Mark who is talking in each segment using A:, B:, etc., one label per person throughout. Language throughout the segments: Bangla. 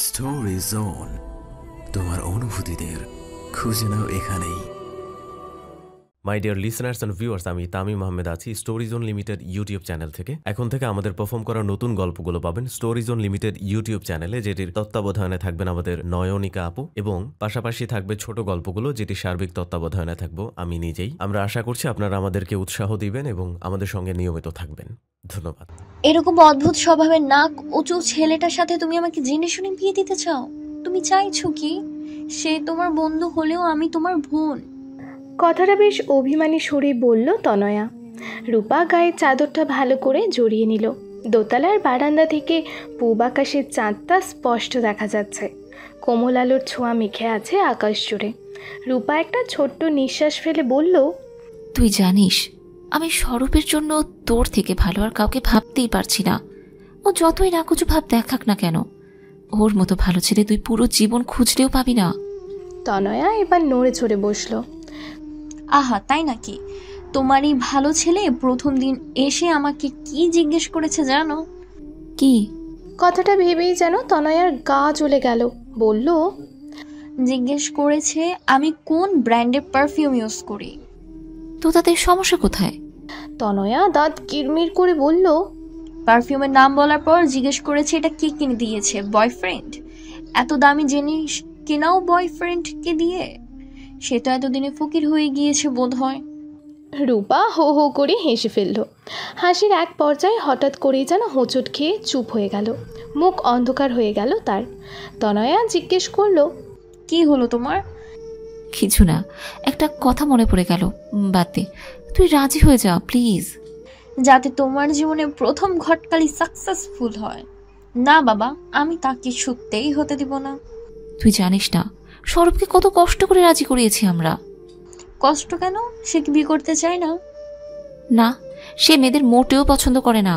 A: স্টোরি জোন, তোমার অনুভূতিদের খুঁজে নাও এখানেই।
B: My dear listeners and viewers, আমি তামিম আহমেদ আছি story zone limited YouTube channel থেকে। এখন থেকে আমাদের পারফর্ম করা নতুন গল্পগুলো পাবেন স্টোরি জোন লিমিটেড ইউটিউব চ্যানেলে, যেটির তত্ত্বাবধানে থাকবেন আমাদের নয়নিকা আপু, এবং পাশাপাশি থাকবে ছোট গল্পগুলো, যেটি সার্বিক তত্ত্বাবধানে থাকবো আমি নিজেই। আমরা আশা করছি আপনারা আমাদেরকে উৎসাহ দিবেন এবং আমাদের সঙ্গে নিয়মিত থাকবেন। ধন্যবাদ।
C: এরকম অদ্ভুত স্বভাবের নাক উঁচু ছেলেটার সাথে তুমি আমাকে জেনে শুনে বিয়ে দিতে চাও? তুমি চাইছো কি সে তোমার বন্ধু হলেও আমি তোমার বোন?
D: কথাটা বেশ অভিমানী সুরে বলল তনয়া। রূপা গায়ের চাদরটা ভালো করে জড়িয়ে নিল। দোতলার বারান্দা থেকে পূব আকাশের চাঁদটা স্পষ্ট দেখা যাচ্ছে। কোমল আলোর ছোঁয়া মেখে আছে আকাশ জুড়ে। রূপা একটা ছোট্ট নিঃশ্বাস ফেলে বলল,
E: তুই জানিস আমি স্বরূপের জন্য তোর থেকে ভালো আর কাউকে ভাবতেই পারছি না। ও যতই না কিছু ভাব দেখাক না কেন, ওর মতো ভালো ছেলে তুই পুরো জীবন খুঁজলেও পাবি না।
D: তনয়া এবার নড়ে চড়ে বসলো।
C: আহা, তাই নাকি? তোমার এই ভালো ছেলে প্রথম দিন এসে আমাকে কি জিজ্ঞেস করেছে জানো?
E: কি?
D: কথাটা ভেবেই যেন তনয়ার গা জ্বলে গেল। বলল,
C: জিজ্ঞেস করেছে আমি কোন ব্র্যান্ডের পারফিউম ইউজ করি।
E: তো তাদের সমস্যা কোথায়?
D: তনয়া দাঁত কিরমির করে বলল,
C: পারফিউমের নাম বলার পর জিজ্ঞেস করেছে এটা কে কিনে দিয়েছে, বয়ফ্রেন্ড? এত দামি জিনিস কেনাও বয়ফ্রেন্ডকে দিয়ে? সে তো এতদিনে ফকির হয়ে গিয়েছে বোধ হয়।
D: রূপা হো হো করে হেসে ফেলল। হাসির এক পর্যায়ে হঠাৎ করেই যেন হোঁচট খেয়ে চুপ হয়ে গেল। মুখ অন্ধকার হয়ে গেল তার। তনয়া জিজ্ঞেস করলো,
C: কি হলো তোমার?
E: কিছু না, একটা কথা মনে পড়ে গেল। বাদ দে, তুই রাজি হয়ে যা প্লিজ।
C: যাতে তোমার জীবনে প্রথম ঘটকালি সাকসেসফুল হয়। না বাবা, আমি তা কিছুতেই হতে দিব না।
E: তুই জানিস না স্বরূপকে কত কষ্ট করে রাজি করিয়েছি আমরা।
C: কষ্ট কেন? সে কি বিয়ে করতে চায় না?
E: না, সে মেয়েদের মোটেও পছন্দ করে না।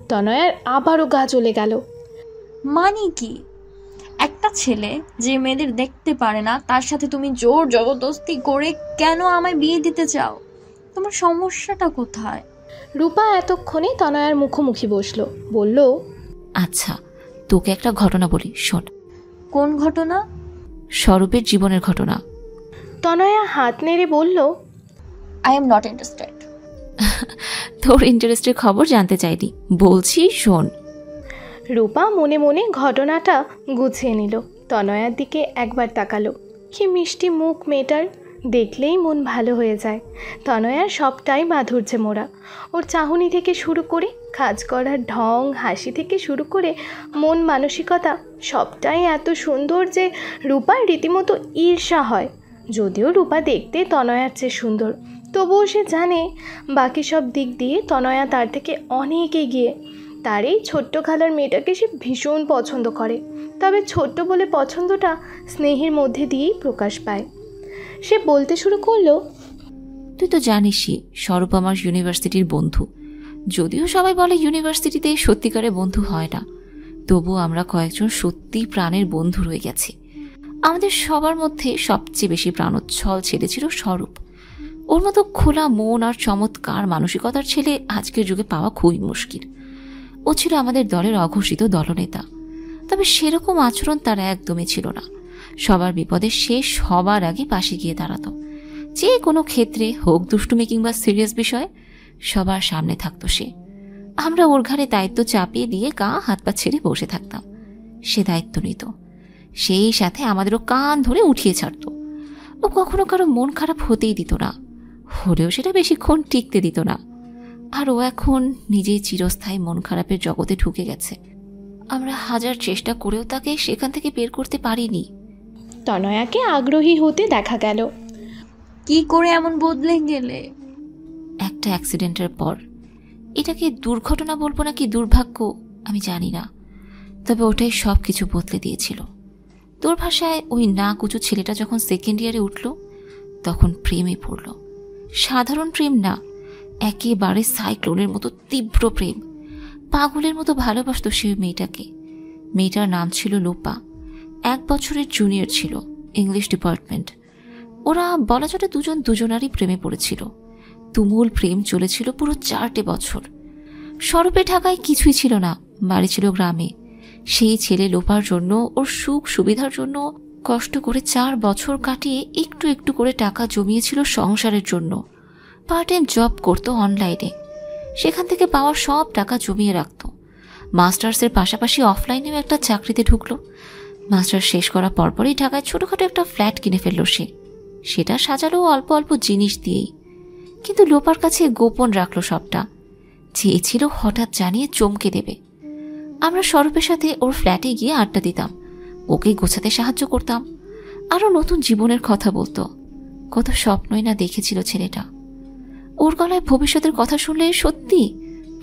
D: তনয়ার আবারও গা জ্বলে গেল।
C: মানে কি? একটা ছেলে যে মেয়েদের দেখতে পারে না তার সাথে তুমি জোর জবরদস্তি করে কেন আমায় বিয়ে দিতে চাও? তোমার সমস্যাটা কোথায়?
D: রূপা এতক্ষণে তনয়ার মুখোমুখি বসলো। বলল,
E: আচ্ছা, তোকে একটা ঘটনা বলি, শোন।
C: কোন ঘটনা?
E: স্বরূপের জীবনের ঘটনা।
D: তনয়া হাত নেড়ে বলল,
C: আই এম নট ইন্টারেস্টেড।
E: তোর ইন্টারেস্টের খবর জানতে চাইনি, বলছি শোন।
D: রূপা মনে মনে ঘটনাটা গুছিয়ে নিল। তনয়ার দিকে একবার তাকালো। কি মিষ্টি মুখ মেয়েটার, দেখলেই মন ভালো হয়ে যায়। তনয়ার সবটাই মাধুর্যে মোড়া। ওর চাহনি থেকে শুরু করে কাজ করার ঢং, হাসি থেকে শুরু করে মন মানসিকতা সবটাই এত সুন্দর যে রূপার রীতিমতো ঈর্ষা হয়। যদিও রূপা দেখতে তনয়ার চেয়ে সুন্দর, তবুও সে জানে বাকি সব দিক দিয়ে তনয়া তার থেকে অনেক এগিয়ে। তার এই ছোট্ট খালার মেয়েটাকে সে ভীষণ পছন্দ করে। তবে ছোট্ট বলে পছন্দটা স্নেহের মধ্যে দিয়েই প্রকাশ পায়। সে বলতে শুরু করলো,
E: তুই তো জানিসই স্বরূপ আমার ইউনিভার্সিটির বন্ধু। যদিও সবাই বলে ইউনিভার্সিটিতে সত্যিকারের বন্ধু হয় না, তবু আমরা কয়েকজন সত্যি প্রাণের বন্ধু রয়ে গেছি। আমাদের সবার মধ্যে সবচেয়ে বেশি প্রাণোচ্ছল ছেলে ছিল স্বরূপ। ওর মতো খোলা মন আর চমৎকার মানসিকতার ছেলে আজকের যুগে পাওয়া খুবই মুশকিল। ও ছিল আমাদের দলের অঘোষিত দলনেতা। তবে সেরকম আচরণ তার একদমই ছিল না। সবার বিপদে সে সবার আগে পাশে গিয়ে দাঁড়াতো। যে কোনো ক্ষেত্রে হোক, দুষ্টুমি কিংবা সিরিয়াস বিষয়, সবার সামনে থাকতো সে। আমরা ওর ঘাড়ে দায়িত্ব চাপিয়ে দিয়ে গা হাত পা ছেড়ে বসে থাকতাম। সে দায়িত্ব নিত, সেই সাথে আমাদেরও কান ধরে উঠিয়ে ছাড়তো। ও কখনো কারো মন খারাপ হতেই দিত না, হলেও সেটা বেশিক্ষণ টিকতে দিত না। আর ও এখন নিজেই চিরস্থায়ী মন খারাপের জগতে ঢুকে গেছে। আমরা হাজার চেষ্টা করেও তাকে সেখান থেকে বের করতে পারিনি।
D: তনয়াকে আগ্রহী হতে দেখা গেল।
C: কি করে এমন বদলে গেলে?
E: একটা অ্যাক্সিডেন্টের পর। এটাকে দুর্ঘটনা বলবো নাকি দুর্ভাগ্য আমি জানি না, তবে ওটাই সব কিছু বদলে দিয়েছিল। তোর ভাষায় ওই না কুচু ছেলেটা যখন সেকেন্ড ইয়ারে উঠল, তখন প্রেমে পড়ল। সাধারণ প্রেম না, একেবারে সাইক্লোনের মতো তীব্র প্রেম। পাগলের মতো ভালোবাসত সে মেয়েটাকে। মেয়েটার নাম ছিল লোপা। 1 বছরের জুনিয়র ছিল, ইংলিশ ডিপার্টমেন্ট। ওরা বলা চলে দুজন দুজনারই প্রেমে পড়েছিল। তুমুল প্রেম চলেছিল পুরো 4টে বছর। স্বরূপে ঢাকায় কিছুই ছিল না, বাড়ি ছিল গ্রামে। সেই ছেলে লোপার জন্য, ওর সুখ সুবিধার জন্য কষ্ট করে 4 বছর কাটিয়ে একটু একটু করে টাকা জমিয়েছিল সংসারের জন্য। পার্ট টাইম জব করতো অনলাইনে, সেখান থেকে পাওয়া সব টাকা জমিয়ে রাখত। মাস্টার্সের পাশাপাশি অফলাইনেও একটা চাকরিতে ঢুকলো। মাস্টার্স শেষ করার পরপরই ঢাকায় ছোটোখাটো একটা ফ্ল্যাট কিনে ফেললো সে। সেটা সাজালো অল্প অল্প জিনিস দিয়েই, কিন্তু লোপার কাছে গোপন রাখলো সবটা। চেয়েছিল হঠাৎ জানিয়ে চমকে দেবে। আমরা স্বরূপের সাথে ওর ফ্ল্যাটে গিয়ে আড্ডা দিতাম, ওকে গোছাতে সাহায্য করতাম, আরও নতুন জীবনের কথা বলতো। কত স্বপ্নই না দেখেছিল ছেলেটা। ওর গলায় ভবিষ্যতের কথা শুনলে সত্যি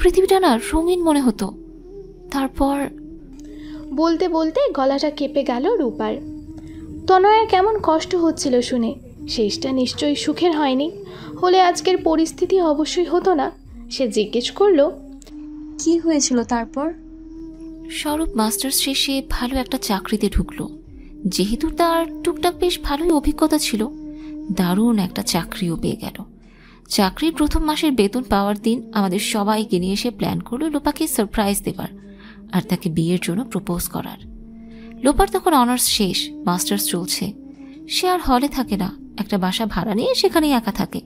E: পৃথিবীটা না রঙিন মনে হতো। তারপর
D: বলতে বলতে গলাটা কেঁপে গেল রূপার। তনয়ার কেমন কষ্ট হচ্ছিল শুনে। শেষটা নিশ্চয়ই সুখের হয়নি, হলে আজকের পরিস্থিতি অবশ্যই হতো না। সে জিজ্ঞেস করলো,
C: কি হয়েছিল তারপর?
E: স্বরূপ মাস্টার্স শেষে ভালো একটা চাকরিতে ঢুকলো। যেহেতু তার টুকটাক বেশ ভালোই অভিজ্ঞতা ছিল, দারুণ একটা চাকরিও পেয়ে গেল। চাকরির প্রথম মাসের বেতন পাওয়ার দিন আমাদের সবাইকে নিয়ে এসে প্ল্যান করলো লোপাকে সারপ্রাইজ দেবার আর তাকে বিয়ের জন্য প্রপোজ করার। লোপার তখন অনার্স শেষ, মাস্টার্স চলছে। সে আর হলে থাকে না, একটা বাসা ভাড়া নিয়ে সেখানেই একা থাকে।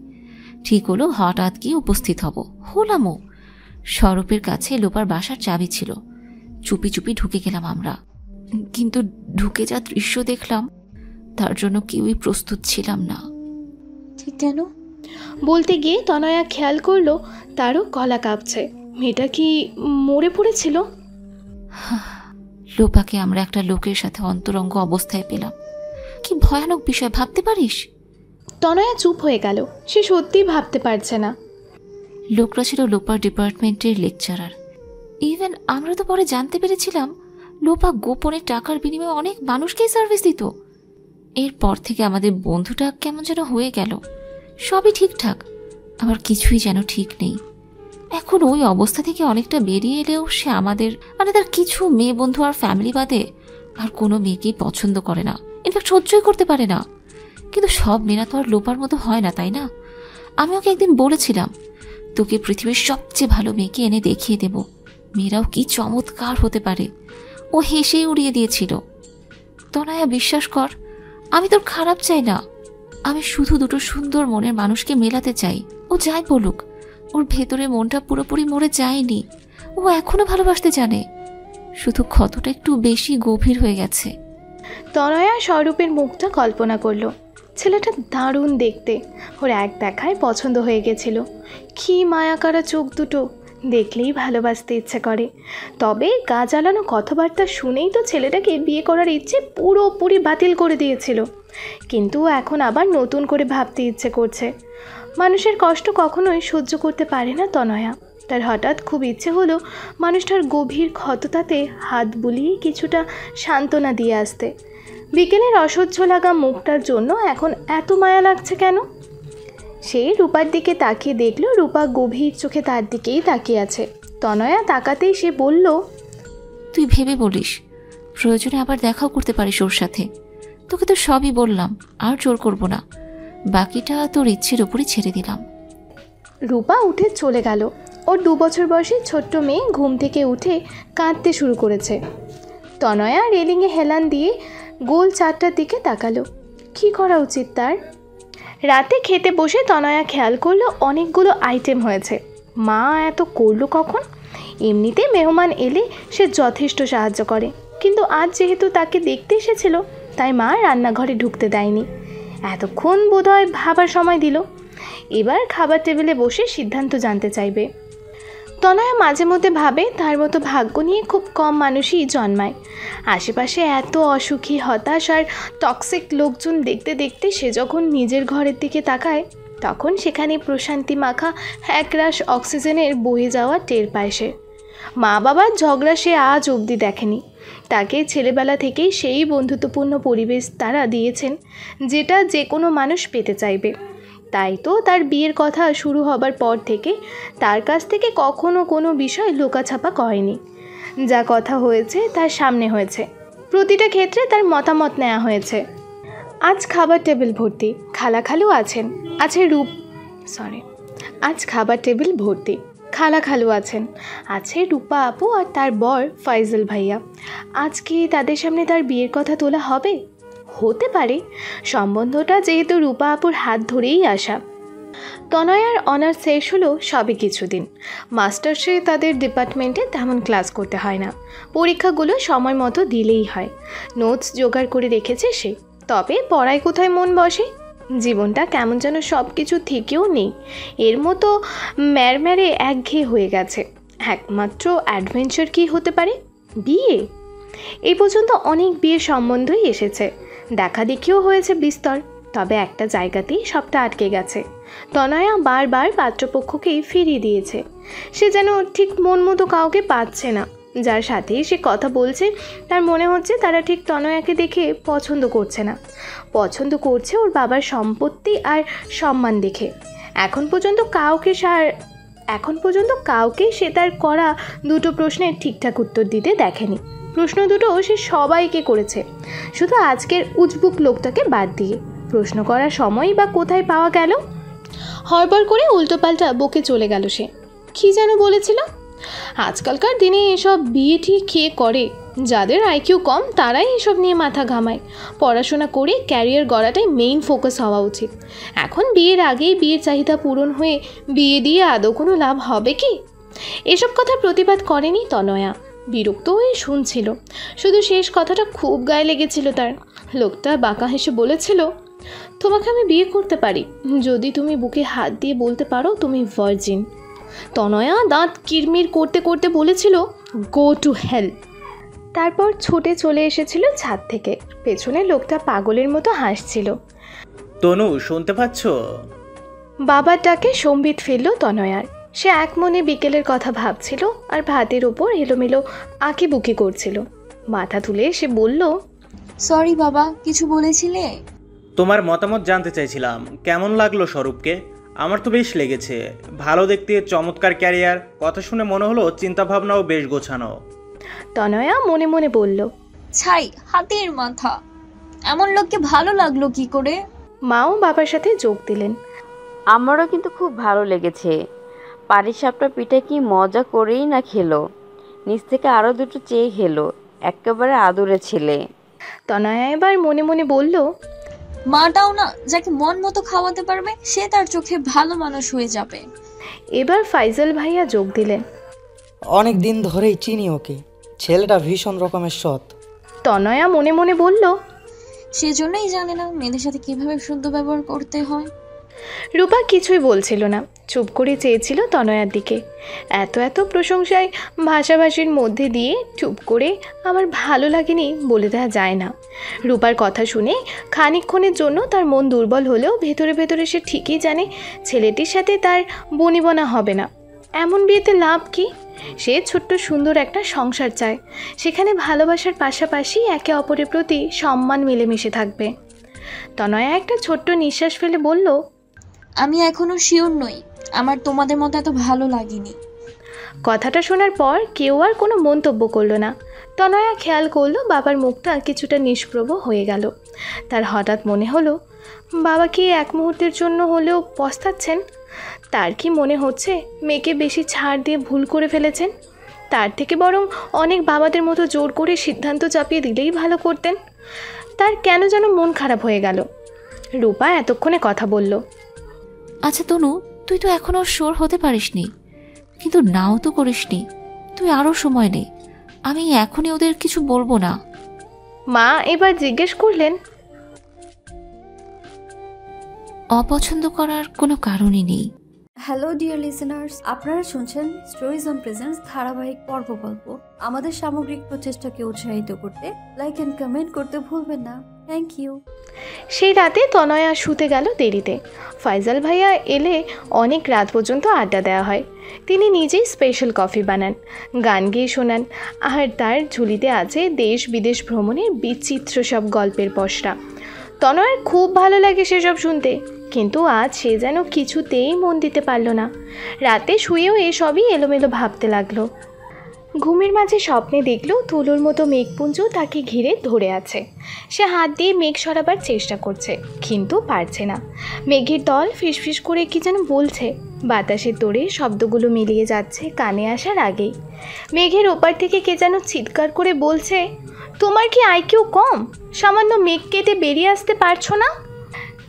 E: ঠিক হলো হঠাৎ গিয়ে উপস্থিত হলামও। স্বরূপের কাছে লোপার বাসার চাবি ছিল। চুপি চুপি ঢুকে গেলাম আমরা, কিন্তু ঢুকে যা দৃশ্য দেখলাম তার জন্য কেউই প্রস্তুত ছিলাম না।
C: ঠিক কেন?
D: বলতে গিয়ে তনয়া খেয়াল করলো তারও গলা কাঁপছে। মেয়েটা কি মরে পড়েছিল?
E: লোপাকে আমরা একটা লোকের সাথে অন্তরঙ্গ অবস্থায় পেলাম। কি ভয়ানক বিষয় ভাবতে পারিস?
D: তনয়া চুপ হয়ে গেল। সে সত্যিই ভাবতে পারছে না।
E: লোকরা ছিল লোপার ডিপার্টমেন্টের লেকচারার। ইভেন আমরা তো পরে জানতে পেরেছিলাম লোপা গোপনে টাকার বিনিময়ে অনেক মানুষকেই সার্ভিস দিত। এরপর থেকে আমাদের বন্ধুটা কেমন যেন হয়ে গেল। সবই ঠিকঠাক, আবার কিছুই যেন ঠিক নেই। এখন ওই অবস্থা থেকে অনেকটা বেরিয়ে এলেও সে আমাদের তার কিছু মেয়ে বন্ধু আর ফ্যামিলি বাদে আর কোনো মেয়েকেই পছন্দ করে না, ইনফ্যাক্ট সহ্যই করতে পারে না। কিন্তু সব মেয়েরা তো আর লোপার মতো হয় না, তাই না? আমি ওকে একদিন বলেছিলাম, তোকে পৃথিবীর সবচেয়ে ভালো মেয়েকে এনে দেখিয়ে দেব, মেয়েরাও কি চমৎকার হতে পারে। ও হেসেই উড়িয়ে দিয়েছিল। তনয়া, বিশ্বাস কর, আমি তোর খারাপ চাই না, আমি শুধু দুটো সুন্দর মনের মানুষকে মেলাতে চাই। ও যাই বলুক, ওর ভেতরে মনটা পুরোপুরি মরে যায়নি। ও এখনো ভালোবাসতে জানে, শুধু ক্ষতটা একটু বেশি গভীর হয়ে গেছে।
D: তনয়া স্বরূপের মুখটা কল্পনা করলো। ছেলেটা দারুণ দেখতে, ওর এক দেখায় পছন্দ হয়ে গেছিল। কি মায়াকারা চোখ দুটো, দেখলেই ভালোবাসতে ইচ্ছে করে। তবে গা জ্বালানো কথাবার্তা শুনেই তো ছেলেটাকে বিয়ে করার ইচ্ছে পুরোপুরি বাতিল করে দিয়েছিল। কিন্তু এখন আবার নতুন করে ভাবতে ইচ্ছে করছে। মানুষের কষ্ট কখনোই সহ্য করতে পারে না তনয়া। তার হঠাৎ খুব ইচ্ছে হলো মানুষটার গভীর ক্ষতটাতে হাত বুলিয়ে কিছুটা সান্ত্বনা দিয়ে আসতে। বিকেলের অসহ্য লাগা মুখটার জন্য এখন এত মায়া লাগছে কেন? সে রূপার দিকে তাকিয়ে দেখল রূপা গভীর চোখে তার দিকেই তাকিয়ে আছে। তনয়া তাকাতেই সে বলল,
E: তুই ভেবে বলিস, প্রয়োজনে আবার দেখাও করতে পারিস ওর সাথে। তোকে তো সবই বললাম, আর জোর করব না, বাকিটা তোর ইচ্ছের উপরই ছেড়ে দিলাম।
D: রূপা উঠে চলে গেল। ওর 2 বছর বয়সী ছোট্ট মেয়ে ঘুম থেকে উঠে কাঁদতে শুরু করেছে। তনয়া রেলিংয়ে হেলান দিয়ে গোল 4টার দিকে তাকালো। কি করা উচিত তার? রাতে খেতে বসে তনয়া খেয়াল করলো অনেকগুলো আইটেম হয়েছে। মা এত করলো কখন? এমনিতে মেহমান এলে সে যথেষ্ট সাহায্য করে, কিন্তু আজ যেহেতু তাকে দেখতে এসেছিল তাই মা রান্নাঘরে ঢুকতে দেয়নি। এতক্ষণ বোধহয় ভাবার সময় দিল। এবার খাবার টেবিলে বসে সিদ্ধান্ত জানতে চাইবে। তনয়া মাঝে মধ্যে ভাবে তার মতো ভাগ্য নিয়ে খুব কম মানুষই জন্মায়। আশেপাশে এত অসুখী, হতাশ আর টক্সিক লোকজন দেখতে দেখতে সে যখন নিজের ঘরের দিকে তাকায় তখন সেখানে প্রশান্তি মাখা একরাশ অক্সিজেনের বয়ে যাওয়া টের পায় সে। মা বাবার ঝগড়া সে আজ অবধি দেখেনি। তাকে ছেলেবেলা থেকেই সেই বন্ধুত্বপূর্ণ পরিবেশ তারা দিয়েছেন যেটা যে কোনো মানুষ পেতে চাইবে। তাই তো তার বিয়ের কথা শুরু হবার পর থেকে তার কাছ থেকে কখনো কোনো বিষয় লোকাছাপা করেনি। যা কথা হয়েছে তার সামনে হয়েছে, প্রতিটা ক্ষেত্রে তার মতামত নেওয়া হয়েছে। আজ খাবার টেবিল ভর্তি, খালাখালু আছেন, আছে আজ খাবার টেবিল ভর্তি, খালা খালু আছেন, আছে রূপা আপু আর তার বর ফাইজল ভাইয়া। আজকে তাদের সামনে তার বিয়ের কথা তোলা হবে? হতে পারে, সম্বন্ধটা যেহেতু রূপা আপুর হাত ধরেই আসা। তনয়ার অনার্স শেষ হলো সবে কিছুদিন। মাস্টার্সে তাদের ডিপার্টমেন্টে তেমন ক্লাস করতে হয় না, পরীক্ষাগুলো সময় মতো দিলেই হয়। নোটস জোগাড় করে রেখেছে সে, তবে পড়ায় কোথায় মন বসে। জীবনটা কেমন যেন সব কিছু থেকেও নেই, এর মতো ম্যারম্যারে একঘেয়ে হয়ে গেছে। একমাত্র অ্যাডভেঞ্চার কী হতে পারে? বিয়ে। এই পর্যন্ত অনেক বিয়ের সম্বন্ধই এসেছে, দেখা দেখিও হয়েছে বিস্তর, তবে একটা জায়গাতেই সবটা আটকে গেছে। তনয়া বারবার পাত্রপক্ষকেই ফিরিয়ে দিয়েছে। সে যেন ঠিক মন মতো কাউকে পাচ্ছে না। যার সাথেই সে কথা বলছে তার মনে হচ্ছে তারা ঠিক তনয়াকে দেখে পছন্দ করছে না, পছন্দ করছে ওর বাবার সম্পত্তি আর সম্মান দেখে। এখন পর্যন্ত কাউকে সে তার করা দুটো প্রশ্নের ঠিকঠাক উত্তর দিতে দেখেনি। প্রশ্ন দুটো সে সবাইকে করেছে, শুধু আজকের উজবুক লোকটাকে বাদ দিয়ে। প্রশ্ন করার সময় বা কোথায় পাওয়া গেল? হড়বড় করে উল্টোপাল্টা বকে চলে গেল সে। কী যেন বলেছিল? আজকালকার দিনে এসব বিয়ে ঠিক খেয়ে করে, যাদের আইকিউ কম তারাই এসব নিয়ে মাথা ঘামায়। পড়াশোনা করে ক্যারিয়ার গড়াটাই মেইন ফোকাস হওয়া উচিত। এখন বিয়ের আগেই বিয়ের চাহিদা পূরণ হয়ে বিয়ে দিয়ে আদৌ কোনো লাভ হবে কি? এসব কথা প্রতিবাদ করেনি তনয়া, বিরক্ত হয়ে শুনছিল। শুধু শেষ কথাটা খুব গায়ে লেগেছিল তার। লোকটা বাঁকা হেসে বলেছিল, তোমাকে আমি বিয়ে করতে পারি যদি তুমি বুকে হাত দিয়ে বলতে পারো তুমি ভার্জিন। তনয়া দাঁত কিরমির করতে করতে বলেছিল, গো টু হেল। তারপর ছুটে চলে এসেছিল ছাদ থেকে। পেছনে লোকটা পাগলের মতো হাসছিল।
F: তনু, শুনতে পাচ্ছ?
D: বাবার ডাকে সম্বিত ফিরল তনয়ার। সে এক মনে বিকেলের কথা ভাবছিল আর ভাতের ওপর এলোমেলো আঁকিবুকি করছিল। মাথা তুলে সে বলল,
C: সরি বাবা, কিছু বলেছিলে?
F: তোমার মতামত জানতে চাইছিলাম। কেমন লাগলো স্বরূপকে? আমার তো বেশ লেগেছে, ভালো দেখতে, চমৎকার ক্যারিয়ার। কথা শুনে মনে হলো চিন্তাভাবনাও বেশ গোছানো।
D: তনয়া মনে মনে বলল,
C: ছাই হাতের মাথা, এমন লোককে ভালো লাগলো কি করে?
D: মাও বাবার সাথে যোগ দিলেন।
G: আমারও কিন্তু খুব ভালো লেগেছে। পাটিসাপটা পিঠা কি মজা করেই না খেলো, নিচ থেকে আরও দুটো চেয়ে খেলো। একেবারে আদুরে ছেলে।
D: তনয়া এবার মনে মনে বলল,
C: মাটাও না, যাকে মন মতো খাওয়াতে পারবে সে তার চোখে ভালো মানুষ হয়ে যাবে।
D: এবার ফাইজল ভাইয়া যোগ দিলেন।
H: অনেক দিন ধরেই চিনি ওকে, ছেলেটা ভীষণ রকমের সৎ।
D: তনয়া মনে মনে বলল,
C: সেজন্যই জানে না মেয়েদের সাথে কিভাবে শুদ্ধ ব্যবহার করতে হয়।
D: রূপা কিছুই বলছিল না, চুপ করে চেয়েছিল তনয়ার দিকে। এত প্রশংসায় ভাষাভাষীর মধ্যে দিয়ে চুপ করে আমার ভালো লাগেনি বলে দেওয়া যায় না। রূপার কথা শুনে খানিকক্ষণের জন্য তার মন দুর্বল হলেও ভেতরে ভেতরে সে ঠিকই জানে ছেলেটির সাথে তার বনিবনা হবে না। এমন বিয়েতে লাভ কি? সে ছোট্ট সুন্দর একটা সংসার চায়, সেখানে ভালোবাসার পাশাপাশি একে অপরের প্রতি সম্মান মিলেমিশে থাকবে। তনয়া একটা ছোট্ট নিঃশ্বাস ফেলে বলল,
C: আমি এখনো শিওর নই, আমার তোমাদের মতো এত ভালো লাগেনি।
D: কথাটা শোনার পর কেউ আর কোনো মন্তব্য করলো না। তনয়া খেয়াল করলো বাবার মুখটা কিছুটা নিষ্প্রভ হয়ে গেল। তার হঠাৎ মনে হলো বাবা কি এক মুহূর্তের জন্য হলেও পস্তাচ্ছেন? তার কি মনে হচ্ছে মেয়েকে বেশি ছাড় দিয়ে ভুল করে ফেলেছেন? তার থেকে বরং অনেক বাবাদের মতো জোর করে সিদ্ধান্ত চাপিয়ে দিলেই ভালো করতেন। তার কেন যেন মন খারাপ হয়ে গেল। রূপা এতক্ষণে কথা বলল,
E: আচ্ছা তনু, তুই তো এখনো শিওর হতে পারিসনি, কিন্তু নাও তো করিসনি। তুই আরও সময় নে, আমি এখনই ওদের কিছু বলবো না।
D: মা এবার জিজ্ঞেস করলেন,
E: অপছন্দ করার কোনো কারণই নেই।
I: হ্যালো ডিয়ার লিসেনার্স, আপনারা শুনছেন স্টোরিজ অন প্রেজেন্স ধারাবাহিক পর্বগল্প। আমাদের সামগ্রিক প্রচেষ্টাকে উৎসাহিত করতে লাইক অ্যান্ড কমেন্ট করতে ভুলবেন না। Thank you.
D: সেই রাতে তনয়া শুতে গেল দেরিতে। ফাইজাল ভাইয়া এলে অনেক রাত পর্যন্ত আড্ডা দেওয়া হয়। তিনি নিজেই স্পেশাল কফি বানান, গান গেয়ে শোনান, আর তার ঝুলিতে আছে দেশ বিদেশ ভ্রমণের বিচিত্র সব গল্পের পসরা। তনয়ার খুব ভালো লাগে সেসব শুনতে, কিন্তু আজ সে যেন কিছুতেই মন দিতে পারল না। রাতে শুয়েও এসবই এলোমেলো ভাবতে লাগলো। ঘুমের মাঝে স্বপ্নে দেখল তুলোর মতো মেঘপুঞ্জ তাকে ঘিরে ধরে আছে। সে হাত দিয়ে মেঘ সরাবার চেষ্টা করছে, কিন্তু পারছে না। মেঘের দল ফিসফিস করে কি যেন বলছে। বাতাসের তোড়ে শব্দগুলো মিলিয়ে যাচ্ছে কানে আসার আগেই। মেঘের ওপার থেকে কে যেন চিৎকার করে বলছে, তোমার কি আইকিউ কম? সামান্য মেঘ কেটে বেরিয়ে আসতে পারছো না?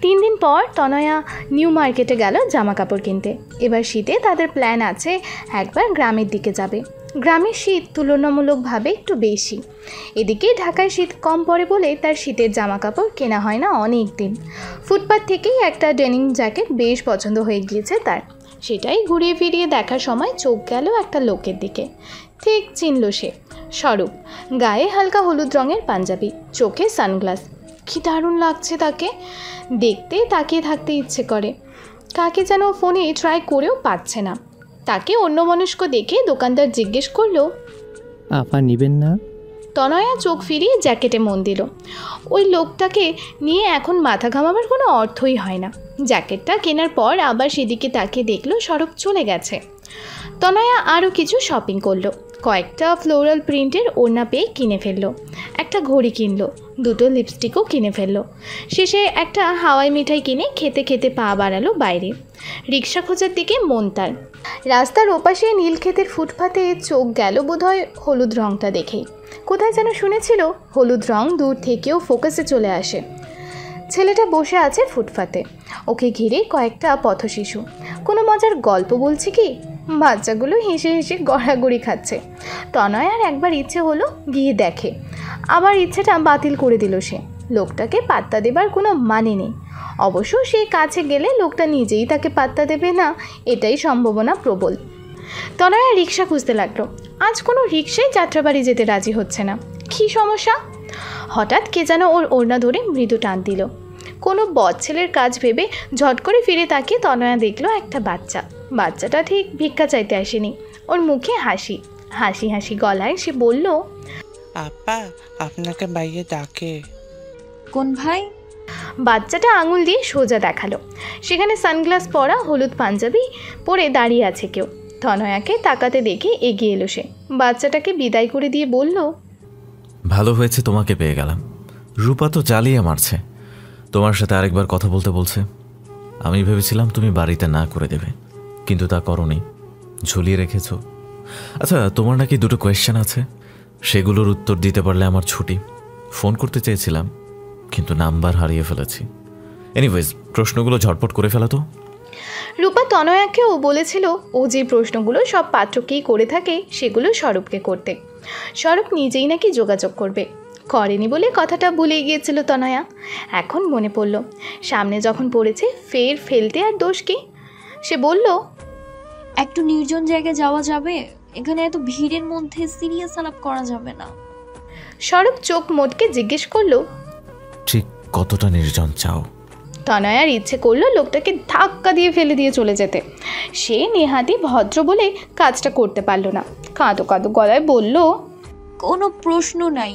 D: 3 দিন পর তনয়া নিউ মার্কেটে গেল জামা কাপড় কিনতে। এবার শীতে তাদের প্ল্যান আছে একবার গ্রামের দিকে যাবে। গ্রামের শীত তুলনামূলকভাবে একটু বেশি। এদিকে ঢাকায় শীত কম পড়ে বলে তার শীতের জামা কাপড় কেনা হয় না অনেক দিন। ফুটপাত থেকেই একটা ডেনিম জ্যাকেট বেশ পছন্দ হয়ে গিয়েছে তার। সেটাই ঘুরিয়ে ফিরিয়ে দেখার সময় চোখ গেল একটা লোকের দিকে। ঠিক চিনল সে, স্বরূপ। গায়ে হালকা হলুদ রঙের পাঞ্জাবি, চোখে সানগ্লাস। কি দারুণ লাগছে তাকে দেখতে, তাকিয়ে থাকতে ইচ্ছে করে। কাকে যেন ফোনে ট্রাই করেও পাচ্ছে না। তাকে অন্যমনস্ক দেখে দোকানদার জিজ্ঞেস করলো,
J: আপা নিবেন না?
D: তনয়া চোখ ফিরিয়ে জ্যাকেটে মন দিল। ওই লোকটাকে নিয়ে এখন মাথা ঘামাবার কোনো অর্থই হয় না। জ্যাকেটটা কেনার পর আবার সেদিকে তাকিয়ে দেখলো স্বরূপ চলে গেছে। তনয়া আরও কিছু শপিং করলো। কয়েকটা ফ্লোরাল প্রিন্টের ওড়না পেয়ে কিনে ফেললো। একটা ঘড়ি কিনলো, 2টো লিপস্টিকও কিনে ফেললো। শেষে একটা হাওয়াই মিঠাই কিনে খেতে খেতে পা বাড়ালো বাইরে। রিক্সা খোঁজার দিকে মন তার। রাস্তার ওপাশে নীলক্ষেতের ফুটপাতে চোখ গেল বোধহয় হলুদ রঙটা দেখেই। কোথায় যেন শুনেছিল হলুদ রং দূর থেকেও ফোকাসে চলে আসে। ছেলেটা বসে আছে ফুটপাতে, ওকে ঘিরে কয়েকটা পথশিশু। কোনো মজার গল্প বলছে কি? বাচ্চাগুলো হেসে হেসে গড়াগড়ি খাচ্ছে। তনয়ার একবার ইচ্ছে হলো গিয়ে দেখে, আবার ইচ্ছেটা বাতিল করে দিল সে। লোকটাকে পাত্তা দেবার কোনো মানে নেই। অবশ্য সে কাছে গেলে লোকটা নিজেই তাকে পাত্তা দেবে না, এটাই সম্ভাবনা প্রবল। তনয়া রিক্সা খুঁজতে লাগলো। আজ কোনো রিক্সায় যাত্রাবাড়ি যেতে রাজি হচ্ছে না। কী সমস্যা? হঠাৎ কে যেন ওর ওড়না ধরে মৃদু টান দিল। কোনো বদ ছেলের কাজ ভেবে ঝট করে ফিরে তাকিয়ে তনয়া দেখলো একটা বাচ্চা। বাচ্চাটা ঠিক ভিক্ষা চাইতে আসেনি। ওর মুখে হাসি। হাসি হাসি গলায় সে বলল,
K: আপা আপনাকে বাইরে ডাকে।
C: কোন ভাই?
D: বাচ্চাটা আঙুল দিয়ে সোজা দেখালো। সেখানে সানগ্লাস পরা, হলুদ পাঞ্জাবি পরে দাঁড়িয়ে আছে কেউ। তনয়াকে তাকাতে দেখে এগিয়ে এলো সে। বাচ্চাটাকে বিদায় করে দিয়ে বলল,
B: ভালো হয়েছে তোমাকে পেয়ে গেলাম। রূপা তো জ্বালিয়ে মারছে, তোমার সাথে আরেকবার কথা বলতে বলছে। আমি ভেবেছিলাম তুমি বাড়িতে না করে দেবে, কিন্তু তা করনি, ঝুলিয়ে রেখেছ। আচ্ছা, তোমার নাকি 2টো কোয়েশ্চেন আছে, সেগুলোর উত্তর দিতে পারলে আমার ছুটি। ফোন করতে চেয়েছিলাম, কিন্তু নাম্বার হারিয়ে ফেলেছি। এনিওয়েজ, প্রশ্নগুলো ঝটপট করে ফেলা তো।
D: রূপা তনয়াকেও বলেছিল ও যে প্রশ্নগুলো সব পাত্রকেই করে থাকে সেগুলো স্বরূপকে করতে। স্বরূপ নিজেই নাকি যোগাযোগ করবে, করেনি বলে কথাটা ভুলে গিয়েছিল তনয়া। এখন মনে পড়ল, সামনে যখন পড়েছে ফের ফেলতে আর দোষ কি? সে বলল,
C: একটু নির্জন জায়গায় যাওয়া যাবে? এখানে এত ভিড়ের মধ্যে সিরিয়াস আলাপ করা যাবে না।
D: স্বরূপ চোখ মোটকে জিজ্ঞেস করলো,
B: ঠিক কতটা নির্জন চাও?
D: তনয়ার ইচ্ছে করলো লোকটাকে ধাক্কা দিয়ে ফেলে দিয়ে চলে যেতে। সে নেহাতি ভদ্র বলে কাজটা করতে পারল না। কাঁদো কাঁদো গলায় বলল,
C: কোনো প্রশ্ন নাই,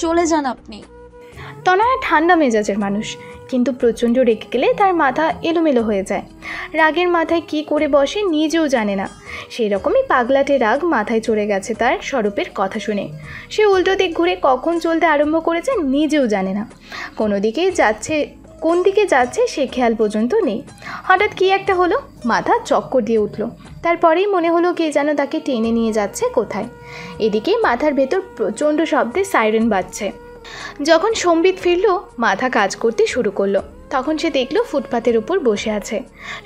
C: চলে যান আপনি।
D: তনয়া ঠান্ডা মেজাজের মানুষ, কিন্তু প্রচণ্ড রেগে গেলে তার মাথা এলোমেলো হয়ে যায়। রাগের মাথায় কি করে বসে নিজেও জানে না। সেই রকমই পাগলাটে রাগ মাথায় চড়ে গেছে তার স্বরূপের কথা শুনে। সে উল্টো দিক ঘুরে কখন চলতে আরম্ভ করেছে নিজেও জানে না। কোন দিকে যাচ্ছে সে খেয়াল পর্যন্ত নেই। হঠাৎ কি একটা হলো, মাথা চক্কর দিয়ে উঠল। তারপরেই মনে হলো কে যেন তাকে টেনে নিয়ে যাচ্ছে কোথায়। এদিকে মাথার ভেতর প্রচণ্ড শব্দে সাইরেন বাজছে। যখন সম্বিত ফিরল, মাথা কাজ করতে শুরু করলো। তখন সে দেখল ফুটপাতের উপর বসে আছে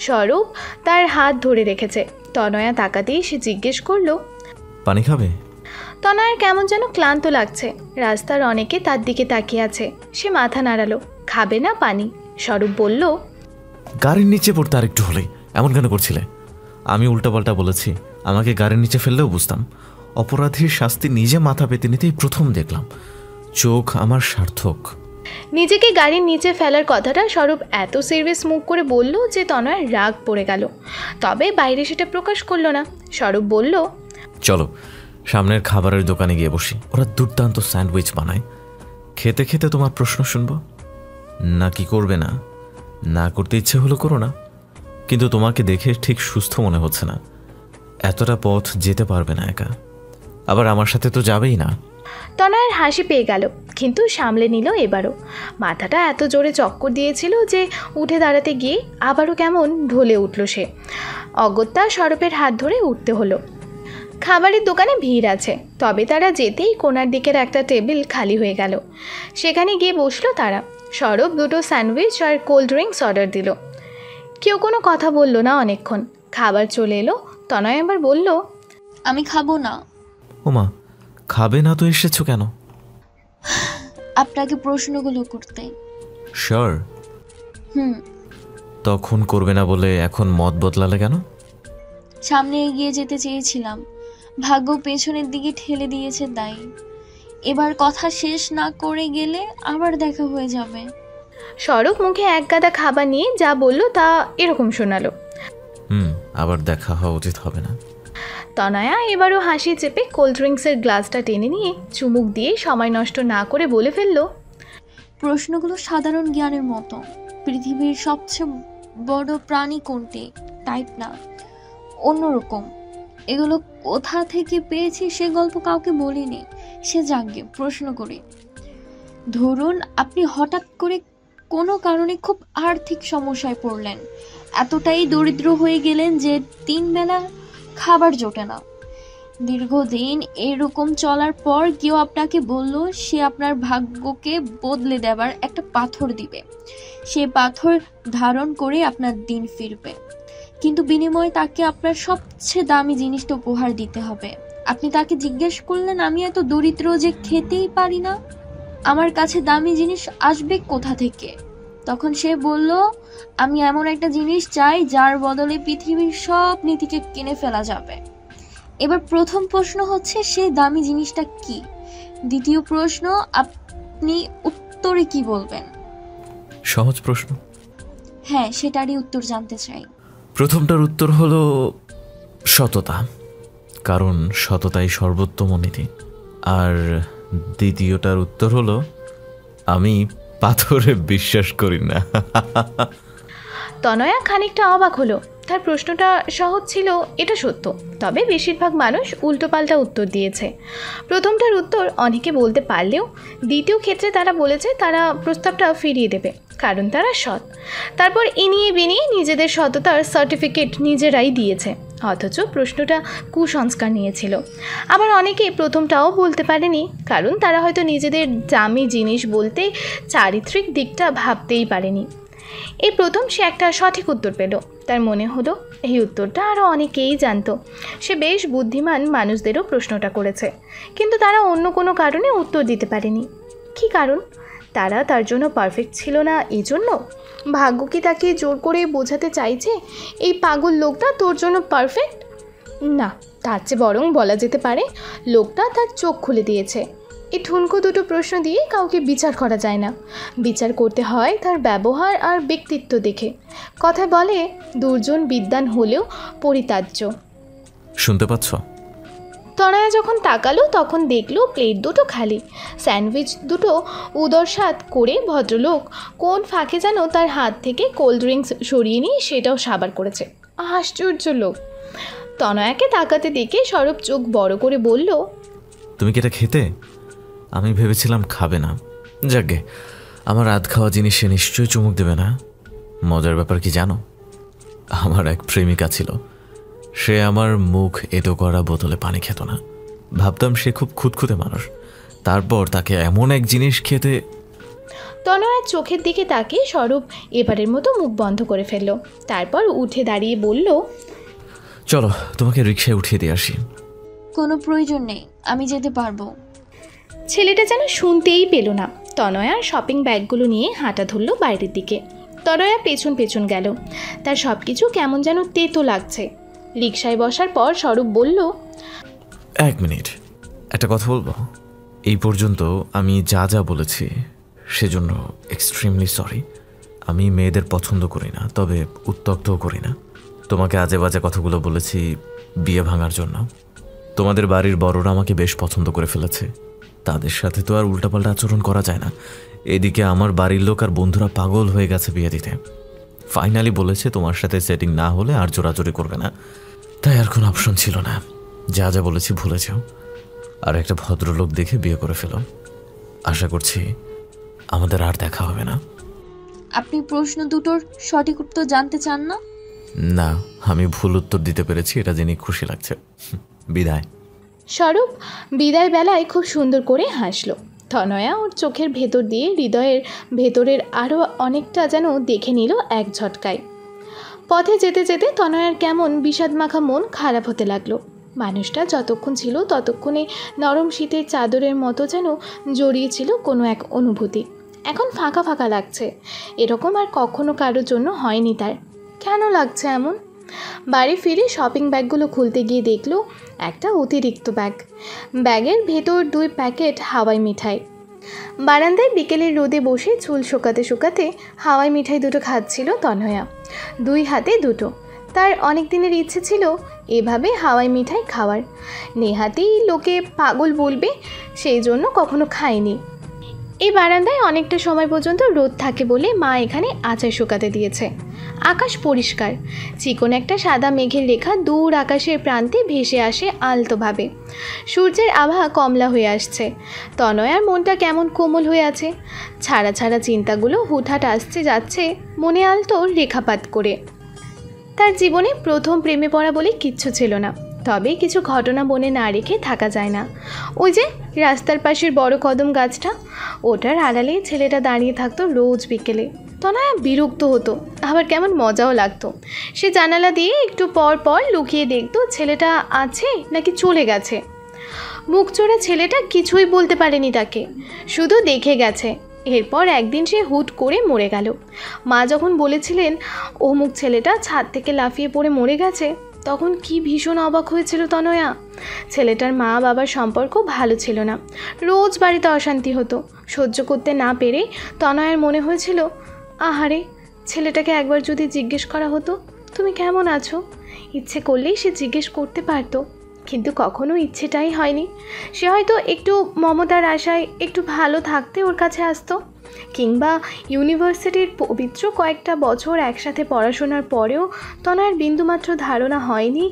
D: স্বরূপ, তার হাত ধরে রেখেছে। তনয়া তাকাতেই সে জিজ্ঞেস করলো,
B: পানি খাবে?
D: তনয়ার কেমন যেন ক্লান্ত লাগছে। রাস্তার অনেকে তার দিকে তাকিয়ে আছে। সে মাথা নাড়ালো, খাবে না পানি। স্বরূপ বলল,
B: গাড়ির নিচে পড়তে আর একটু হলেই এমন কেন করছিলে? আমি উল্টাপাল্টা বলেছি, আমাকে গাড়ির নিচে ফেললেও বুঝতাম। অপরাধীর শাস্তি নিজে মাথা পেতে নিতেই প্রথম দেখলাম। চোখ আমার সার্থক।
D: নিজেকে গাড়ির নিচে ফেলার কথাটা স্বরূপ এত সিরিয়াস মুখ করে বলল যে তনয়ার রাগ পড়ে গেল। তবে বাইরে সেটা প্রকাশ করলো না। স্বরূপ বলল,
B: চলো সামনের খাবারের দোকানে গিয়ে বসি, ওরা দুর্দান্ত স্যান্ডউইচ বানায়। খেতে খেতে তোমার প্রশ্ন শুনবো। না কি করবে না? না করতে ইচ্ছে হলো করো না, কিন্তু তোমাকে দেখে ঠিক সুস্থ মনে হচ্ছে না। এতটা পথ যেতে পারবে না একা। আবার আমার সাথে তো যাবেই না।
D: তনয়ার হাসি পেয়ে গেল, কিন্তু সামলে নিল এবারও। মাথাটা এত জোরে চক্কর দিয়েছিল যে উঠে দাঁড়াতে গিয়ে আবারও কেমন ঢলে উঠল সে। অগত্যা সরপের হাত ধরে উঠতে হলো। খাবারের দোকানে ভিড় আছে, তবে তারা যেতেই কোণার দিকের একটা টেবিল খালি হয়ে গেল। সেখানে গিয়ে বসলো তারা। সরব 2টো স্যান্ডউইচ আর কোল্ড ড্রিঙ্কস অর্ডার দিল। কেউ কোনো কথা বলল না অনেকক্ষণ। খাবার চলে এলো। তনয় আবার বলল,
C: আমি খাবো না।
B: ওমা, খাবে না তো এসেছো কেন?
C: আপনাকে প্রশ্নগুলো করতে।
B: শিওর? তখন করবে না বলে এখন মত বদলালে কেন?
C: সামনে এগিয়ে যেতে চেয়েছিলাম, ভাগ্য পেছনের দিকে ঠেলে দিয়েছে তাই। এবার কথা শেষ না করে গেলে আবার দেখা হয়ে যাবে।
D: সরব মুখে এক গাদা খাবার নিয়ে যা বলল তা এরকম শোনালো।
B: আবার দেখা হওয়া উচিত হবে না।
D: তনয়া এবারও হাসি চেপে কোল্ড ড্রিঙ্কসের গ্লাসটা টেনে নিয়ে চুমুক দিয়ে সময় নষ্ট না করে বলে ফেলল,
C: প্রশ্নগুলো সাধারণ জ্ঞানের মতো। পৃথিবীর সবচেয়ে বড় প্রাণী কোনটি টাইপ না, অন্যরকম। এগুলো কোথা থেকে পেয়েছি সে গল্প কাউকে বলিনি। সে জাগে প্রশ্ন করি। ধরুন আপনি হঠাৎ করে কোনো কারণে খুব আর্থিক সমস্যায় পড়লেন, এতটাই দরিদ্র হয়ে গেলেন যে 3 বেলা খাবার জোটে না। দীর্ঘদিন এরকম চলার পর কেউ আপনাকে বলল সে আপনার ভাগ্যকে বদলে দেবার একটা পাথর দিবে, সে পাথর ধারণ করে আপনার দিন ফিরবে, কিন্তু বিনিময়ে তাকে আপনার সবচেয়ে দামি জিনিসটা উপহার দিতে হবে। আপনি তাকে জিজ্ঞেস করলেন, আমি এত দরিদ্র যে খেতেই পারি না, আমার কাছে দামি জিনিস আসবে কোথা থেকে? তখন সে বলল, আমি এমন একটা জিনিস চাই যার বদলে পৃথিবীর সব নীতিকে কিনে ফেলা যাবে। এবার প্রথম প্রশ্ন হচ্ছে সেই দামি জিনিসটা কি? দ্বিতীয় প্রশ্ন, আপনি উত্তরে কি বলবেন?
B: সহজ প্রশ্ন।
C: হ্যাঁ, সেটারই উত্তর জানতে চাই।
B: প্রথমটার উত্তর হলো সততা, কারণ সততাই সর্বোত্তম নীতি। আর দ্বিতীয়টার উত্তর হলো আমি পাথরে বিশ্বাস করি না।
D: তনয়া খানিকটা অবাক হলো। তার প্রশ্নটা সহজ ছিল, এটা সত্য, তবে বেশিরভাগ মানুষ উল্টোপাল্টা উত্তর দিয়েছে। প্রথমটার উত্তর অনেকে বলতে পারলেও দ্বিতীয় ক্ষেত্রে তারা বলেছে তারা প্রস্তাবটা ফিরিয়ে দেবে, কারণ তারা সৎ। তারপর ইনিয়ে বিনিয়ে নিজেদের সততার সার্টিফিকেট নিজেরাই দিয়েছে, অথচ প্রশ্নটা কুসংস্কার নিয়েছিল। আবার অনেকে প্রথমটাও বলতে পারেনি, কারণ তারা হয়তো নিজেদের দামি জিনিস বলতে চারিত্রিক দিকটা ভাবতেই পারেনি। এই প্রথম সে একটা সঠিক উত্তর পেল। তার মনে হলো এই উত্তরটা আরও অনেকেই জানতো। সে বেশ বুদ্ধিমান মানুষদেরও প্রশ্নটা করেছে, কিন্তু তারা অন্য কোনো কারণে উত্তর দিতে পারেনি। কী কারণ? তারা তার জন্য পারফেক্ট ছিল না এজন্য? ভাগ্য কি তাকে জোর করে বোঝাতে চাইছে এই পাগল লোকটা তোর জন্য পারফেক্ট? না, তার চেয়ে বরং বলা যেতে পারে লোকটা তার চোখ খুলে দিয়েছে। এই ঠুনকো দুটো প্রশ্ন দিয়ে কাউকে বিচার করা যায় না, বিচার করতে হয় তার ব্যবহার আর ব্যক্তিত্ব দেখে। কথায় বলে, দুর্জন বিদ্বান হলেও পরিত্যাজ্য।
B: শুনতে পাচ্ছ?
D: তনয়া যখন তাকালো তখন দেখলো প্লেট দুটো খালি। স্যান্ডউইচ দুটো উদরসাৎ করে ভদ্রলোক কোন ফাঁকে যেন তার হাত থেকে কোল্ড ড্রিঙ্কস সরিয়ে নিয়ে সেটাও সাবার করেছে। আশ্চর্য লোক। তনয়াকে তাকাতে দেখে সরব চোখ বড় করে বলল,
B: তুমি কি এটা খেতে? আমি ভেবেছিলাম খাবে না। যাকে আমার রাত খাওয়া জিনিসে নিশ্চয়ই চুমুক দেবে না। মজার ব্যাপার কি জানো? আমার এক প্রেমিকা ছিল, সে আমার মুখ এঁটো করা বোতলে পানি খেত না। ভাবতাম সে খুব খুঁতখুঁতে মানুষ। তারপর তাকে এমন এক জিনিস খেতে।
D: তনয়ার চোখের দিকে তাকিয়ে সরব এবারের মতো মুখ বন্ধ করে ফেলল। তারপর উঠে দাঁড়িয়ে বলল,
B: চলো তোমাকে রিকশায় উঠিয়ে দিয়ে আসি।
C: কোনো প্রয়োজন নেই, আমি যেতে পারবো।
D: ছেলেটা যেন শুনতেই পেল না। তনয়ার শপিং ব্যাগগুলো নিয়ে হাঁটা ধরল বাইরের দিকে। তনয়া পেছন পেছন গেল। তার সব কিছু কেমন যেন তেতো লাগছে। রিকশায় বসার পর স্বরূপ বলল,
B: 1 মিনিট, একটা কথা বলবো? এই পর্যন্ত আমি যা যা বলেছি সেজন্য এক্সট্রিমলি সরি। আমি মেয়েদের পছন্দ করি না, তবে উত্ত্যক্তও করি না। তোমাকে আজে বাজে কথাগুলো বলেছি বিয়ে ভাঙার জন্য। তোমাদের বাড়ির বড়রা আমাকে বেশ পছন্দ করে ফেলেছে, তাদের সাথে তো আর উল্টাপাল্টা আচরণ করা যায় না। এদিকে আমার বাড়ির লোক আর বন্ধুরা পাগল হয়ে গেছে বিয়ে দিতে। ফাইনালি বলেছে তোমার সাথে সেটিং না হলে আর জোরাজোরি করবে না। তাই আর কোনো অপশন ছিল না। যা যা বলেছি ভুলে যাও।
A: আর একটা ভদ্রলোক দেখে বিয়ে করে ফেলুন। আশা করছি আমাদের আর দেখা হবে না।
C: আপনি প্রশ্ন দুটোর সঠিক উত্তর জানতে চান না?
A: না, আমি ভুল উত্তর দিতে পেরেছি, এটা জেনে খুশি লাগছে। বিদায়।
D: স্বরূপ বিদায় বেলায় খুব সুন্দর করে হাসল। তনয়া ওর চোখের ভেতর দিয়ে হৃদয়ের ভেতরের আরও অনেকটা যেন দেখে নিল এক ঝটকায়। পথে যেতে যেতে তনয়ার কেমন বিষাদমাখা মন খারাপ হতে লাগলো। মানুষটা যতক্ষণ ছিল ততক্ষণে নরম শীতের চাদরের মতো যেন জড়িয়েছিল কোনো এক অনুভূতি। এখন ফাঁকা ফাঁকা লাগছে। এরকম আর কখনো কারোর জন্য হয়নি তার। কেন লাগছে এমন? বাড়ি ফিরে শপিং ব্যাগগুলো খুলতে গিয়ে দেখলো একটা অতিরিক্ত ব্যাগ। ব্যাগের ভেতর 2 প্যাকেট হাওয়াই মিঠাই। বারান্দায় বিকেলের রোদে বসে চুল শুকাতে শুকাতে হাওয়াই মিঠাই দুটো খাচ্ছিল তনয়া, 2 হাতে দুটো। তার অনেক দিনের ইচ্ছে ছিল এভাবে হাওয়াই মিঠাই খাওয়ার। নেহাতেই লোকে পাগল বলবে, সেই জন্য কখনো খায়নি। এই বারান্দায় অনেকটা সময় পর্যন্ত রোদ থাকে বলে মা এখানে আচার শুকাতে দিয়েছে। আকাশ পরিষ্কার, চিকন একটা সাদা মেঘের রেখা দূর আকাশের প্রান্তে ভেসে আসে আলতোভাবে। সূর্যের আভা কমলা হয়ে আসছে। তনয়ার মনটা কেমন কোমল হয়ে আছে। ছাড়া ছাড়া চিন্তাগুলো হুটহাট আসছে যাচ্ছে মনে আলতো রেখাপাত করে। তার জীবনে প্রথম প্রেমে পড়া বলে কিচ্ছু ছিল না, তবে কিছু ঘটনা মনে না রেখে থাকা যায় না। ওই যে রাস্তার পাশের বড় কদম গাছটা, ওটার আড়ালে ছেলেটা দাঁড়িয়ে থাকতো রোজ বিকেলে। তনয়া বিরক্ত হতো, আবার কেমন মজাও লাগতো। সে জানালা দিয়ে একটু পর পর লুকিয়ে দেখতো ছেলেটা আছে নাকি চলে গেছে। মুখ চোরা ছেলেটা কিছুই বলতে পারেনি তাকে, শুধু দেখে গেছে। এরপর একদিন সে হুট করে মরে গেল। মা যখন বলেছিলেন অমুক ছেলেটা ছাদ থেকে লাফিয়ে পড়ে মরে গেছে, তখন কি ভীষণ অবাক হয়েছিল তনয়া। ছেলেটার মা বাবার সম্পর্ক ভালো ছিল না, রোজ বাড়িতে অশান্তি হতো। সহ্য করতে না পেরে তনয়ার মনে হয়েছিল, আহারে ছেলেটাকে একবার যদি জিজ্ঞেস করা হতো তুমি কেমন আছো, ইচ্ছে করলেই সে জিজ্ঞেস করতে পারতো। কিন্তু কখনো ইচ্ছেটাই হয়নি। সে হয়তো একটু মমতার আশায় একটু ভালো থাকতে ওর কাছে আসতো, কিংবা ইউনিভার্সিটির পবিত্র কয়েকটা বছর একসাথে পড়াশোনার পরেও তনয়ার বিন্দুমাত্র ধারণা হয়নি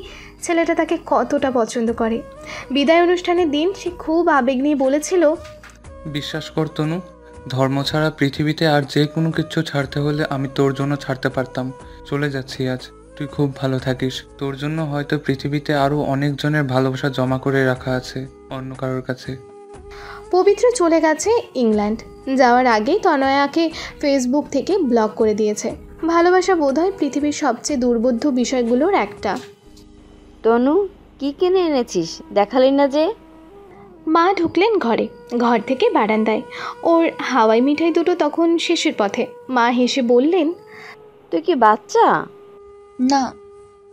D: ছেলেটা তাকে কতটা পছন্দ করে। বিদায় অনুষ্ঠানের দিন সে খুব আবেগ নিয়ে বলেছিল,
L: বিশ্বাস কর তনু, ধর্ম ছাড়া পৃথিবীতে আর যে কোনো কিছু ছাড়তে হলে আমি তোর জন্য ছাড়তে পারতাম। চলে যাচ্ছি আজ, তুই খুব ভালো থাকিস। তোর জন্য হয়তো পৃথিবীতে আরও অনেকজনের ভালোবাসা জমা করে রাখা আছে অন্য কারোর কাছে।
D: পবিত্র চলে গেছে ইংল্যান্ড। যাওয়ার আগেই তনয়াকে ফেসবুক থেকে ব্লক করে দিয়েছে। ভালোবাসা বোধহয় পৃথিবীর সবচেয়ে দুর্বোধ্য বিষয়গুলোর একটা।
G: তনু, কি কিনে এনেছিস, দেখালি না যে?
D: মা ঢুকলেন ঘরে, ঘর থেকে বারান্দায়। ওর হাওয়াই মিঠাই দুটো তখন শেষের পথে। মা হেসে বললেন,
G: তুই কি বাচ্চা?
C: না,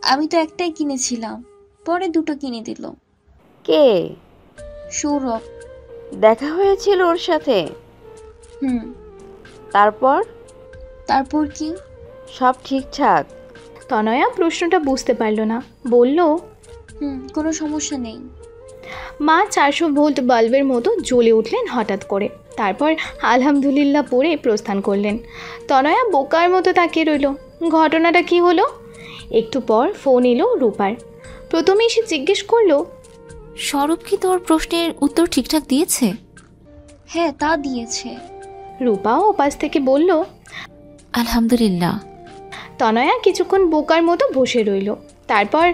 C: আমি তো একটাই কিনেছিলাম, পরে দুটো কিনে দিল।
G: কে?
C: সৌরভ।
G: দেখা হয়েছিল ওর সাথে?
C: তারপর কি?
G: সব ঠিকঠাক?
D: তনয়া প্রশ্নটা বুঝতে পারল না, বলল,
C: কোনো সমস্যা নেই।
D: মা 400 ভোল্ট বাল্বের মতো জ্বলে উঠলেন হঠাৎ করে। তারপর আলহামদুলিল্লাহ পড়ে প্রস্থান করলেন। তনয়া বোকার মতো তাকিয়ে রইল। ঘটনাটা কি হলো? একটু পর ফোন এলো রূপার। প্রথমেই সে জিজ্ঞেস করলো,
E: স্বরূপ কি তোর প্রশ্নের উত্তর ঠিকঠাক দিয়েছে?
C: হ্যাঁ, তা দিয়েছে।
D: রূপাও ওপাশ থেকে বলল,
E: আলহামদুলিল্লাহ।
D: তনয়া কিছুক্ষণ বোকার মতো বসে রইল। তারপর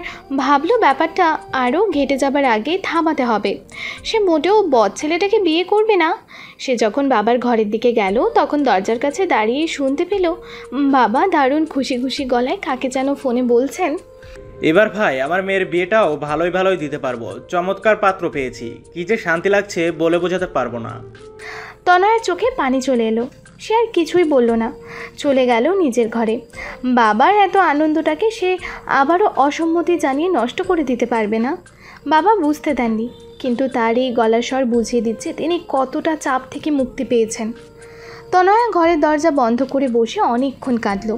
D: ভাবলো ব্যাপারটা আরও ঘেটে যাবার আগে থামাতে হবে। সে মোটেও বদ ছেলেটাকে বিয়ে করবে না। সে যখন বাবার ঘরের দিকে গেল তখন দরজার কাছে দাঁড়িয়ে শুনতে পেল বাবা দারুণ খুশি খুশি গলায় কাকে যেন ফোনে বলছেন,
F: এবার ভাই আমার মেয়ের বিয়েটাও ভালোই ভালোই দিতে পারবো, চমৎকার পাত্র পেয়েছি, কি যে শান্তি লাগছে বলে বোঝাতে পারবো না।
D: তনয়ার চোখে পানি চলে এলো। সে আর কিছুই বলল না, চলে গেল নিজের ঘরে। বাবার এত আনন্দটাকে সে আবারও অসম্মতি জানিয়ে নষ্ট করে দিতে পারবে না। বাবা বুঝতে দেননি, কিন্তু তার এই গলার স্বর বুঝিয়ে দিচ্ছে তিনি কতটা চাপ থেকে মুক্তি পেয়েছেন। তনয়া ঘরের দরজা বন্ধ করে বসে অনেকক্ষণ কাঁদল।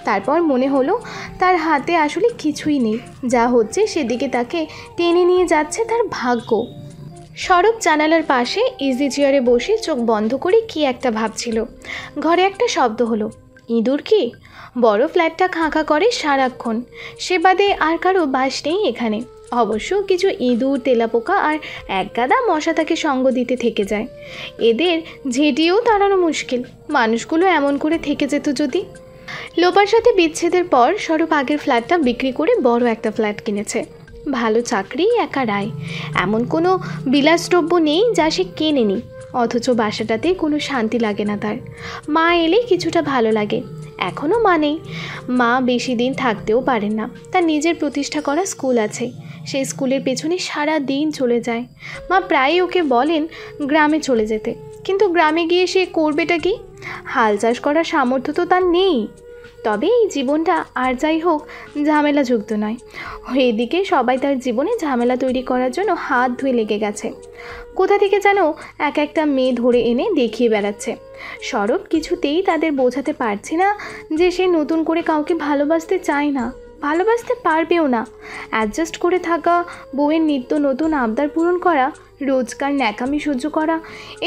D: তারপর মনে হলো তার হাতে আসলে কিছুই নেই, যা হচ্ছে সেদিকে তাকে টেনে নিয়ে যাচ্ছে তার ভাগ্য। স্বরূপ জানালার পাশে ইজি চেয়ারে বসে চোখ বন্ধ করে কি একটা ভাবছিল। ঘরে একটা শব্দ হলো। ইঁদুর কি? বড় ফ্ল্যাটটা খাঁ খাঁ করে সারাক্ষণ, সে বাদে আর কারো বাস নেই এখানে। অবশ্য কিছু ইঁদুর, তেলাপোকা আর একগাদা মশা তাকে সঙ্গ দিতে থেকে যায়। এদের ঝেঁটিয়েও তাড়ানো মুশকিল। মানুষগুলো এমন করে থেকে যেত যদি। লোপার সাথে বিচ্ছেদের পর স্বরূপ আগের ফ্ল্যাটটা বিক্রি করে বড় একটা ফ্ল্যাট কিনেছে। ভালো চাকরি, একা রায়, এমন কোনো বিলাসদ্রব্য নেই যা সে কেনেনি। অথচ বাসাটাতে কোনো শান্তি লাগে না তার। মা এলে কিছুটা ভালো লাগে। এখনও মা নেই, মা বেশি দিন থাকতেও পারেন না। তার নিজের প্রতিষ্ঠা করা স্কুল আছে, সেই স্কুলের পেছনে সারা দিন চলে যায়। মা প্রায়ই ওকে বলেন গ্রামে চলে যেতে, কিন্তু গ্রামে গিয়ে সে করবেটা কি? হাল চাষ করার সামর্থ্য তো তার নেই। তবে এই জীবনটা আর যাই হোক ঝামেলাযুক্ত নয়। এদিকে সবাই তার জীবনে ঝামেলা তৈরি করার জন্য হাত ধুয়ে লেগে গেছে। কোথা থেকে যেন এক একটা মেয়ে ধরে এনে দেখিয়ে বেড়াচ্ছে। স্বরূপ কিছুতেই তাদের বোঝাতে পারছে না যে সে নতুন করে কাউকে ভালোবাসতে চায় না, ভালোবাসতে পারবেও না। অ্যাডজাস্ট করে থাকা, বউয়ের নিত্য নতুন আবদার পূরণ করা, রোজকার ন্যাকামি সহ্য করা,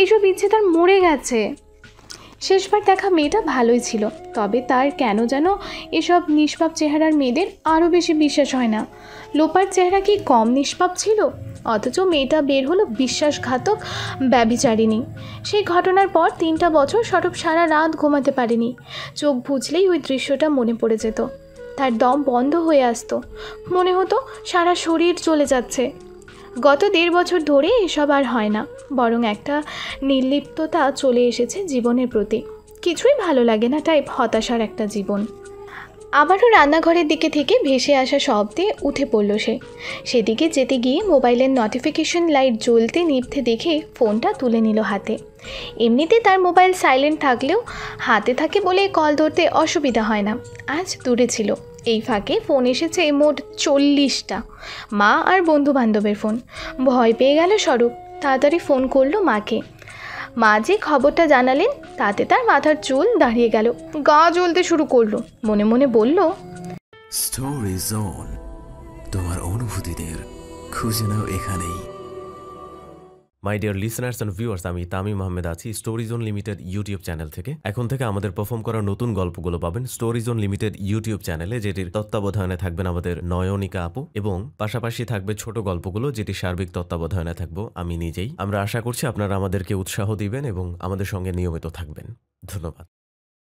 D: এইসব ইচ্ছে তার মরে গেছে। শেষবার দেখা মেয়েটা ভালোই ছিল, তবে তার কেন যেন এসব নিষ্পাপ চেহারার মেয়েদের আরও বেশি বিশ্বাস হয় না। লোপার চেহারা কি কম নিষ্পাপ ছিল? অথচ মেয়েটা বের হলো বিশ্বাসঘাতক ব্যভিচারিণী। সেই ঘটনার পর 3টা বছর স্বরূপ সারা রাত ঘুমাতে পারেনি। চোখ বুঝলেই ওই দৃশ্যটা মনে পড়ে যেত। তার দম বন্ধ হয়ে আসতো, মনে হতো সারা শরীর চলে যাচ্ছে। গত 1.5 বছর ধরে এসব আর হয় না, বরং একটা নির্লিপ্ততা চলে এসেছে জীবনের প্রতি। কিছুই ভালো লাগে না টাইপ হতাশার একটা জীবন। আবারও রান্নাঘরের দিকে থেকে ভেসে আসা শব্দে উঠে পড়ল সে। সেদিকে যেতে গিয়ে মোবাইলের নোটিফিকেশন লাইট জ্বলতে নিভতে দেখে ফোনটা তুলে নিল হাতে। এমনিতে তার মোবাইল সাইলেন্ট থাকলেও হাতে থাকে বলে কল ধরতে অসুবিধা হয় না। আজ দূরে ছিল। এই ফাঁকে ফোন এসেছে মোট 40টা, মা আর বন্ধু বান্ধবের ফোন। ভয় পেয়ে গেল স্বরূপ, তাড়াতাড়ি ফোন করলো মাকে। মা যে খবরটা জানালেন তাতে তার মাথার চুল দাঁড়িয়ে গেল, গা জ্বলতে শুরু করলো। মনে মনে বলল,
A: স্টোরি জোন, তোমার অনুভূতিদের খুঁজে নাও এখানেই।
B: My dear listeners and viewers, আমি তামিম আহমেদ আছি story zone limited YouTube channel থেকে। এখন থেকে আমাদের পারফর্ম করা নতুন গল্পগুলো পাবেন স্টোরি জোন লিমিটেড ইউটিউব চ্যানেলে, যেটির তত্ত্বাবধানে থাকবেন আমাদের নয়নিকা আপু, এবং পাশাপাশি থাকবে ছোট গল্পগুলো, যেটি সার্বিক তত্ত্বাবধানে থাকবো আমি নিজেই। আমরা আশা করছি আপনারা আমাদেরকে উৎসাহ দিবেন এবং আমাদের সঙ্গে নিয়মিত থাকবেন। ধন্যবাদ।